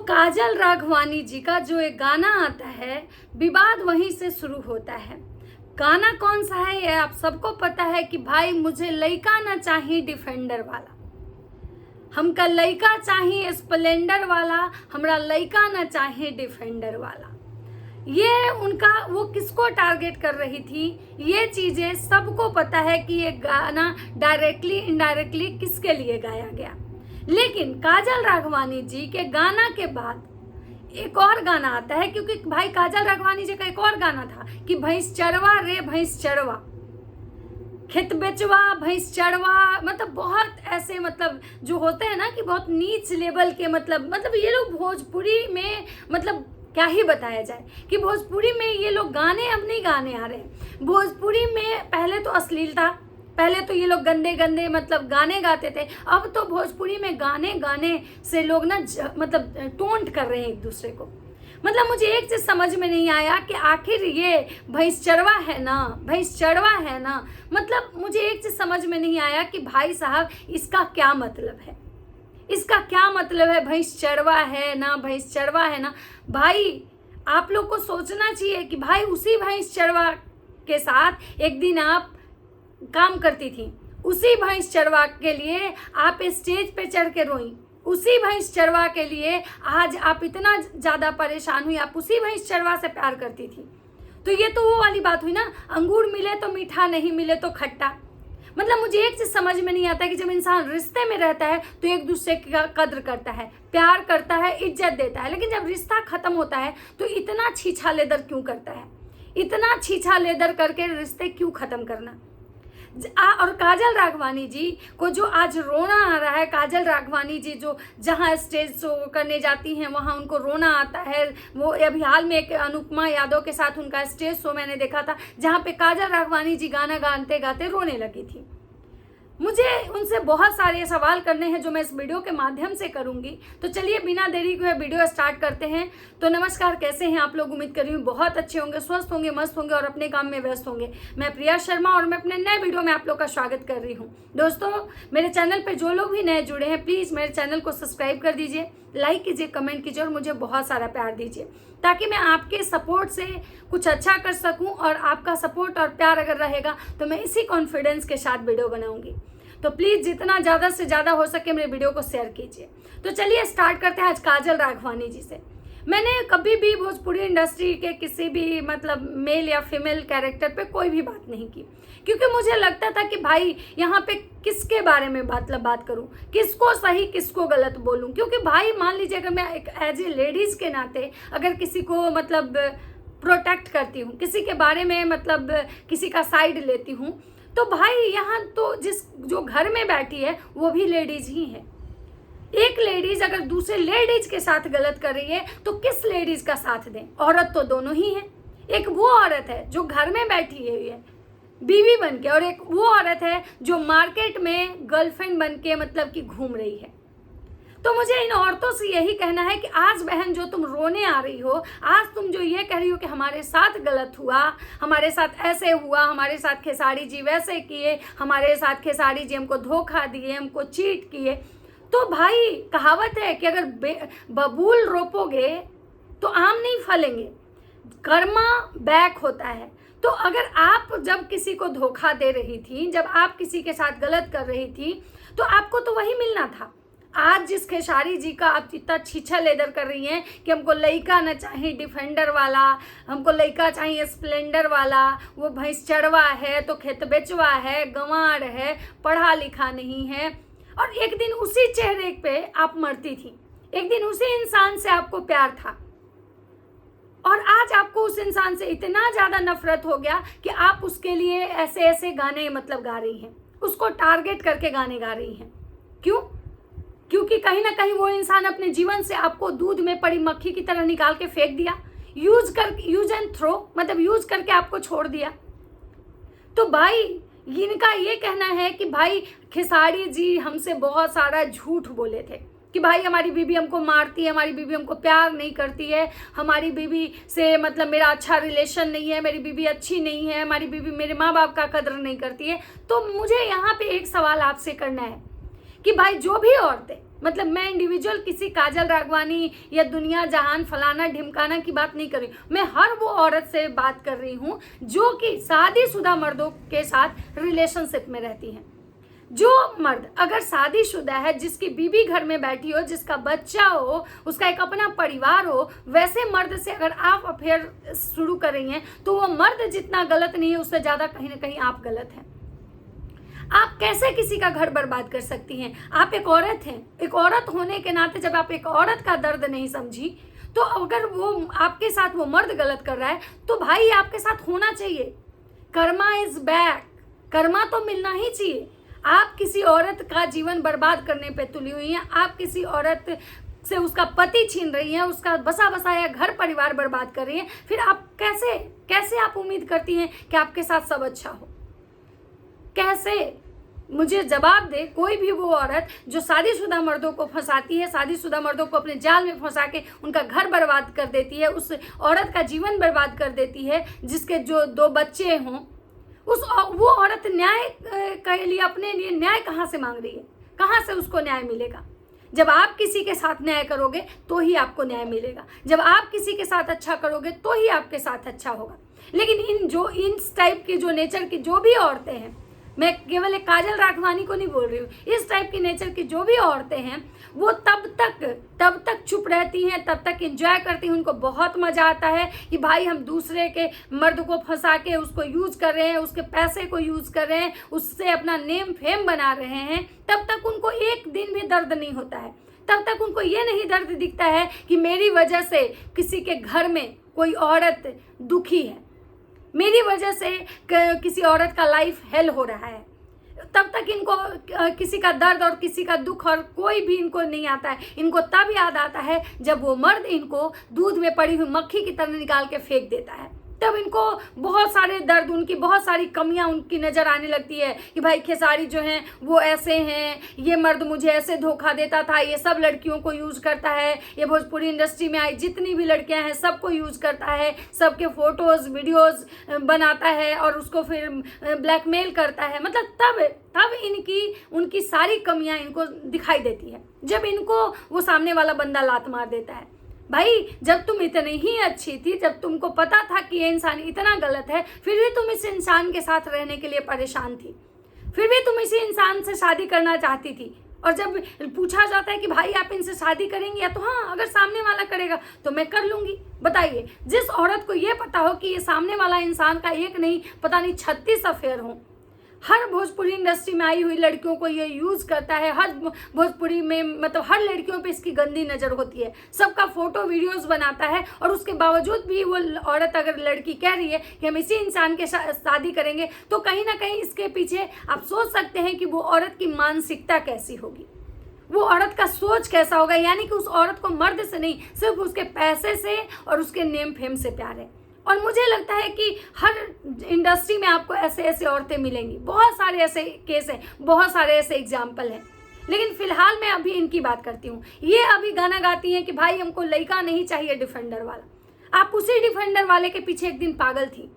काजल राघवानी जी का जो एक गाना आता है, विवाद वहीं से शुरू होता है। गाना कौन सा है ये आप सबको पता है कि भाई मुझे लइका ना चाहिए डिफेंडर वाला, हमका लइका चाहिए स्प्लेंडर वाला, हमरा लइका ना चाहिए डिफेंडर वाला। ये उनका वो किसको टारगेट कर रही थी, ये चीज़ें सबको पता है कि ये गाना डायरेक्टली इनडायरेक्टली किसके लिए गाया गया। लेकिन काजल राघवानी जी के गाना के बाद एक और गाना आता है, क्योंकि भाई काजल राघवानी जी का एक और गाना था कि भैंस चरवा रे भैंस चरवा, खेत बेचवा भैंस चरवा। मतलब बहुत ऐसे मतलब जो होते हैं ना कि बहुत नीच लेवल के मतलब ये लोग भोजपुरी में मतलब क्या ही बताया जाए कि भोजपुरी में ये लोग गाने अब नहीं गाने आ रहे हैं। भोजपुरी में पहले तो अश्लीलता, पहले तो ये लोग गंदे गंदे मतलब गाने गाते थे, अब तो भोजपुरी में गाने से लोग ना मतलब टोंट कर रहे हैं एक दूसरे को। मतलब मुझे एक चीज़ समझ में नहीं आया कि आखिर ये भैंस चरवा है ना, भैंस चरवा है ना, मतलब मुझे एक चीज़ समझ में नहीं आया कि भाई साहब इसका क्या मतलब है, इसका क्या मतलब है। भैंस चरवा है ना, भैंस चरवा है ना। भाई आप लोग को सोचना चाहिए कि भाई उसी भैंस चरवा के साथ एक दिन आप काम करती थी, उसी भैंस चरवा के लिए आप स्टेज पे चढ़ के रोई, उसी भैंस चरवा के लिए आज आप इतना ज़्यादा परेशान हुई, आप उसी भैंस चरवा से प्यार करती थी। तो ये तो वो वाली बात हुई ना, अंगूर मिले तो मीठा, नहीं मिले तो खट्टा। मतलब मुझे एक चीज़ समझ में नहीं आता कि जब इंसान रिश्ते में रहता है तो एक दूसरे का कद्र करता है, प्यार करता है, इज्जत देता है, लेकिन जब रिश्ता खत्म होता है तो इतना छीछा लेदर क्यों करता है, इतना छीछा लेदर करके रिश्ते क्यों खत्म करना। और काजल राघवानी जी को जो आज रोना आ रहा है, काजल राघवानी जी जो जहाँ स्टेज शो करने जाती हैं वहाँ उनको रोना आता है। वो अभी हाल में एक अनुपमा यादव के साथ उनका स्टेज शो मैंने देखा था, जहाँ पे काजल राघवानी जी गाना गाते गाते रोने लगी थी। मुझे उनसे बहुत सारे सवाल करने हैं जो मैं इस वीडियो के माध्यम से करूंगी। तो चलिए बिना देरी के वीडियो स्टार्ट करते हैं। तो नमस्कार, कैसे हैं आप लोग? उम्मीद कर रही हूँ बहुत अच्छे होंगे, स्वस्थ होंगे, मस्त होंगे और अपने काम में व्यस्त होंगे। मैं प्रिया शर्मा और मैं अपने नए वीडियो में आप लोग का स्वागत कर रही हूँ। दोस्तों मेरे चैनल पर जो लोग भी नए जुड़े हैं प्लीज़ मेरे चैनल को सब्सक्राइब कर दीजिए, लाइक कीजिए, कमेंट कीजिए और मुझे बहुत सारा प्यार दीजिए, ताकि मैं आपके सपोर्ट से कुछ अच्छा कर सकूं। और आपका सपोर्ट और प्यार अगर रहेगा तो मैं इसी कॉन्फिडेंस के साथ वीडियो बनाऊंगी। तो प्लीज़ जितना ज़्यादा से ज़्यादा हो सके मेरे वीडियो को शेयर कीजिए। तो चलिए स्टार्ट करते हैं आज काजल राघवानी जी से। मैंने कभी भी भोजपुरी इंडस्ट्री के किसी भी मतलब मेल या फीमेल कैरेक्टर पे कोई भी बात नहीं की, क्योंकि मुझे लगता था कि भाई यहाँ पे किसके बारे में बात करूँ, किसको सही किसको गलत बोलूँ। क्योंकि भाई मान लीजिए अगर मैं एक एज ए लेडीज़ के नाते अगर किसी को मतलब प्रोटेक्ट करती हूँ, किसी के बारे में मतलब किसी का साइड लेती हूँ, तो भाई यहाँ तो जो घर में बैठी है वो भी लेडीज ही है। एक लेडीज अगर दूसरे लेडीज के साथ गलत कर रही है तो किस लेडीज का साथ दें? औरत तो दोनों ही है। एक वो औरत है जो घर में बैठी हुई है बीवी बन के, और एक वो औरत है जो मार्केट में गर्लफ्रेंड बन के मतलब कि घूम रही है। तो मुझे इन औरतों से यही कहना है कि आज बहन जो तुम रोने आ रही हो, आज तुम जो ये कह रही हो कि हमारे साथ गलत हुआ, हमारे साथ ऐसे हुआ, हमारे साथ खेसारी जी वैसे किए, हमारे साथ खेसारी जी हमको धोखा दिए, हमको चीट किए, तो भाई कहावत है कि अगर बबूल रोपोगे तो आम नहीं फलेंगे, कर्मा बैक होता है। तो अगर आप जब किसी को धोखा दे रही थी, जब आप किसी के साथ गलत कर रही थी, तो आपको तो वही मिलना था। आज जिस खेसारी जी का आप इतना छीछा लेदर कर रही हैं कि हमको लइका न चाहिए डिफेंडर वाला, हमको लइका चाहिए स्प्लेंडर वाला, वो भैंस चरवा है तो खेत बेचवा है, गंवार है, पढ़ा लिखा नहीं है, और एक दिन उसी चेहरे पे आप मरती थी, एक दिन उसी इंसान से आपको प्यार था, और आज आपको उस इंसान से इतना ज़्यादा नफरत हो गया कि आप उसके लिए ऐसे ऐसे गाने मतलब गा रही हैं, उसको टारगेट करके गाने गा रही हैं। क्यों? क्योंकि कहीं ना कहीं वो इंसान अपने जीवन से आपको दूध में पड़ी मक्खी की तरह निकाल के फेंक दिया, यूज एंड थ्रो, मतलब यूज करके आपको छोड़ दिया। तो भाई इनका ये कहना है कि भाई खेसारी जी हमसे बहुत सारा झूठ बोले थे कि भाई हमारी बीवी हमको मारती है, हमारी बीवी हमको प्यार नहीं करती है, हमारी बीवी से मतलब मेरा अच्छा रिलेशन नहीं है, मेरी बीवी अच्छी नहीं है, हमारी बीवी मेरे माँ बाप का कदर नहीं करती है। तो मुझे यहाँ पे एक सवाल आपसे करना है कि भाई जो भी औरतें मतलब मैं इंडिविजुअल किसी काजल राघवानी या दुनिया जहान फलाना ढिमकाना की बात नहीं कर रही, मैं हर वो औरत से बात कर रही हूँ जो कि शादीशुदा मर्दों के साथ रिलेशनशिप में रहती हैं। जो मर्द अगर शादीशुदा है, जिसकी बीवी घर में बैठी हो, जिसका बच्चा हो, उसका एक अपना परिवार हो, वैसे मर्द से अगर आप अफेयर शुरू कर रही हैं तो वो मर्द जितना गलत नहीं है, उससे ज़्यादा कहीं ना कहीं आप गलत हैं। आप कैसे किसी का घर बर्बाद कर सकती हैं? आप एक औरत हैं। एक औरत होने के नाते जब आप एक औरत का दर्द नहीं समझी, तो अगर वो आपके साथ वो मर्द गलत कर रहा है तो भाई आपके साथ होना चाहिए। कर्मा इज बैक, कर्मा तो मिलना ही चाहिए। आप किसी औरत का जीवन बर्बाद करने पे तुली हुई हैं, आप किसी औरत से उसका पति छीन रही हैं, उसका बसा बसाया घर परिवार बर्बाद कर रही हैं, फिर आप कैसे आप उम्मीद करती हैं कि आपके साथ सब अच्छा हो? कैसे? मुझे जवाब दे कोई भी वो औरत जो शादीशुदा मर्दों को फंसाती है, शादीशुदा मर्दों को अपने जाल में फंसा के उनका घर बर्बाद कर देती है, उस औरत का जीवन बर्बाद कर देती है, जिसके जो 2 बच्चे हों, वो औरत न्याय के लिए अपने लिए न्याय कहाँ से मांग रही है? कहाँ से उसको न्याय मिलेगा? जब आप किसी के साथ न्याय करोगे तो ही आपको न्याय मिलेगा। जब आप किसी के साथ अच्छा करोगे तो ही आपके साथ अच्छा होगा। लेकिन इन टाइप की जो नेचर की जो भी औरतें हैं, मैं केवल एक काजल राघवानी को नहीं बोल रही हूँ, इस टाइप की नेचर की जो भी औरतें हैं वो तब तक चुप रहती हैं, तब तक एंजॉय करती हैं। उनको बहुत मज़ा आता है कि भाई हम दूसरे के मर्द को फंसा के उसको यूज़ कर रहे हैं, उसके पैसे को यूज़ कर रहे हैं, उससे अपना नेम फेम बना रहे हैं। तब तक उनको एक दिन भी दर्द नहीं होता है। तब तक उनको ये नहीं दर्द दिखता है कि मेरी वजह से किसी के घर में कोई औरत दुखी है, मेरी वजह से किसी औरत का लाइफ हेल हो रहा है। तब तक इनको किसी का दर्द और किसी का दुख और कोई भी इनको नहीं आता है। इनको तब याद आता है जब वो मर्द इनको दूध में पड़ी हुई मक्खी की तरह निकाल के फेंक देता है। तब इनको बहुत सारे दर्द, उनकी बहुत सारी कमियां उनकी नज़र आने लगती है कि भाई खेसारी जो हैं वो ऐसे हैं, ये मर्द मुझे ऐसे धोखा देता था, ये सब लड़कियों को यूज़ करता है, ये भोजपुरी इंडस्ट्री में आई जितनी भी लड़कियां हैं सबको यूज़ करता है, सबके फ़ोटोज़ वीडियोज़ बनाता है और उसको फिर ब्लैकमेल करता है। मतलब तब उनकी सारी कमियां इनको दिखाई देती है जब इनको वो सामने वाला बंदा लात मार देता है। भाई जब तुम इतनी ही अच्छी थी, जब तुमको पता था कि ये इंसान इतना गलत है, फिर भी तुम इस इंसान के साथ रहने के लिए परेशान थी, फिर भी तुम इसी इंसान से शादी करना चाहती थी। और जब पूछा जाता है कि भाई आप इनसे शादी करेंगी, या तो हाँ अगर सामने वाला करेगा तो मैं कर लूँगी। बताइए, जिस औरत को ये पता हो कि ये सामने वाला इंसान का एक नहीं पता नहीं 36 अफेयर हो, हर भोजपुरी इंडस्ट्री में आई हुई लड़कियों को ये यूज़ करता है, हर भोजपुरी में मतलब हर लड़कियों पे इसकी गंदी नज़र होती है, सबका फ़ोटो वीडियोस बनाता है, और उसके बावजूद भी वो औरत अगर लड़की कह रही है कि हम इसी इंसान के शादी करेंगे, तो कहीं ना कहीं इसके पीछे आप सोच सकते हैं कि वो औरत की मानसिकता कैसी होगी, वो औरत का सोच कैसा होगा। यानी कि उस औरत को मर्द से नहीं, सिर्फ उसके पैसे से और उसके नेम फेम से प्यार है। और मुझे लगता है कि हर इंडस्ट्री में आपको ऐसे ऐसे औरतें मिलेंगी, बहुत सारे ऐसे केस हैं, बहुत सारे ऐसे एग्जाम्पल हैं। लेकिन फिलहाल मैं अभी इनकी बात करती हूँ। ये अभी गाना गाती हैं कि भाई हमको लड़का नहीं चाहिए डिफेंडर वाला। आप उसी डिफेंडर वाले के पीछे एक दिन पागल थी,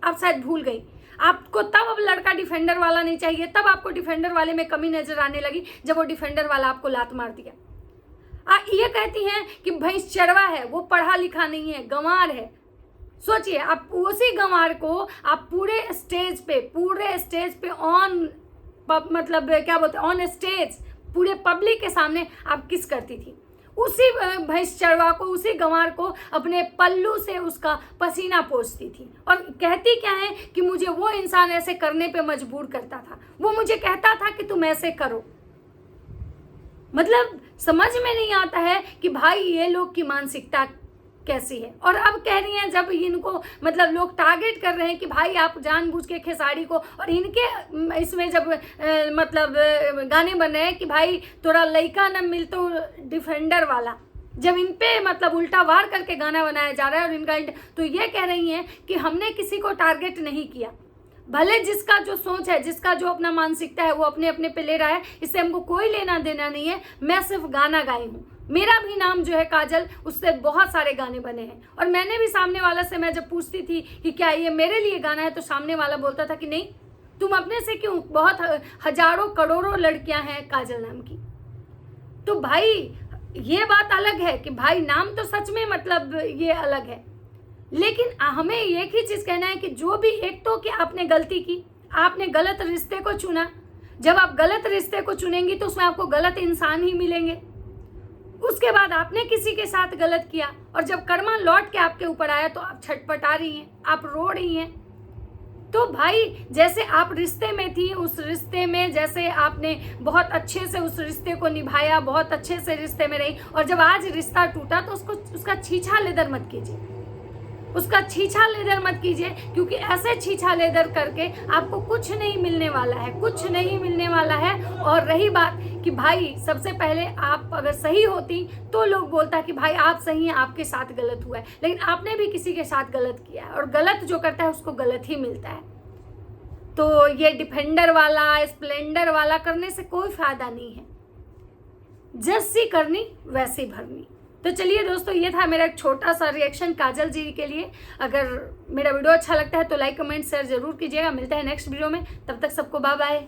आप शायद भूल गई। आपको तब अब लड़का डिफेंडर वाला नहीं चाहिए, तब आपको डिफेंडर वाले में कमी नजर आने लगी जब वो डिफेंडर वाला आपको लात मार दिया। ये कहती हैं कि भैंस चरवा है, वो पढ़ा लिखा नहीं है, गंवार है। सोचिए, आप उसी गंवार को आप पूरे स्टेज पे ऑन मतलब क्या बोलते हैं, ऑन स्टेज पूरे पब्लिक के सामने आप किस करती थी। उसी भैंस चरवा को, उसी गंवार को अपने पल्लू से उसका पसीना पोंछती थी, और कहती क्या है कि मुझे वो इंसान ऐसे करने पे मजबूर करता था, वो मुझे कहता था कि तुम ऐसे करो। मतलब समझ में नहीं आता है कि भाई ये लोग की मानसिकता कैसी है। और अब कह रही हैं, जब इनको मतलब लोग टारगेट कर रहे हैं कि भाई आप जानबूझ के खेसारी को, और इनके इसमें जब मतलब गाने बन रहे हैं कि भाई तोरा लइका न मिल तो डिफेंडर वाला, जब इन पे मतलब उल्टा वार करके गाना बनाया जा रहा है और इनका तो ये कह रही हैं कि हमने किसी को टारगेट नहीं किया। भले जिसका जो सोच है, जिसका जो अपना मानसिकता है वो अपने अपने पे ले रहा है, इससे हमको कोई लेना देना नहीं है। मैं सिर्फ गाना गाई हूँ, मेरा भी नाम जो है काजल, उससे बहुत सारे गाने बने हैं। और मैंने भी सामने वाला से, मैं जब पूछती थी कि क्या ये मेरे लिए गाना है, तो सामने वाला बोलता था कि नहीं, तुम अपने से क्यों, बहुत हजारों करोड़ों लड़कियां हैं काजल नाम की। तो भाई ये बात अलग है कि भाई नाम तो सच में मतलब ये अलग है, लेकिन हमें एक ही चीज कहना है कि जो भी, एक तो कि आपने गलती की, आपने गलत रिश्ते को चुना। जब आप गलत रिश्ते को चुनेंगी तो उसमें आपको गलत इंसान ही मिलेंगे। उसके बाद आपने किसी के साथ गलत किया और जब कर्मा लौट के आपके ऊपर आया तो आप छटपटा रही हैं, आप रो रही हैं। तो भाई जैसे आप रिश्ते में थी, उस रिश्ते में जैसे आपने बहुत अच्छे से उस रिश्ते को निभाया, बहुत अच्छे से रिश्ते में रही, और जब आज रिश्ता टूटा तो उसका छीछा लेदर मत कीजिए, उसका छीछा लेदर मत कीजिए, क्योंकि ऐसे छीछा लेदर करके आपको कुछ नहीं मिलने वाला है, कुछ नहीं मिलने वाला है। और रही बात कि भाई सबसे पहले आप अगर सही होती तो लोग बोलता कि भाई आप सही हैं, आपके साथ गलत हुआ है, लेकिन आपने भी किसी के साथ गलत किया है और गलत जो करता है उसको गलत ही मिलता है। तो ये डिफेंडर वाला, स्प्लेंडर वाला करने से कोई फायदा नहीं है, जैसी करनी वैसी भरनी। तो चलिए दोस्तों, ये था मेरा एक छोटा सा रिएक्शन काजल जी के लिए। अगर मेरा वीडियो अच्छा लगता है तो लाइक कमेंट शेयर जरूर कीजिएगा। मिलते हैं नेक्स्ट वीडियो में, तब तक सबको बाय बाय।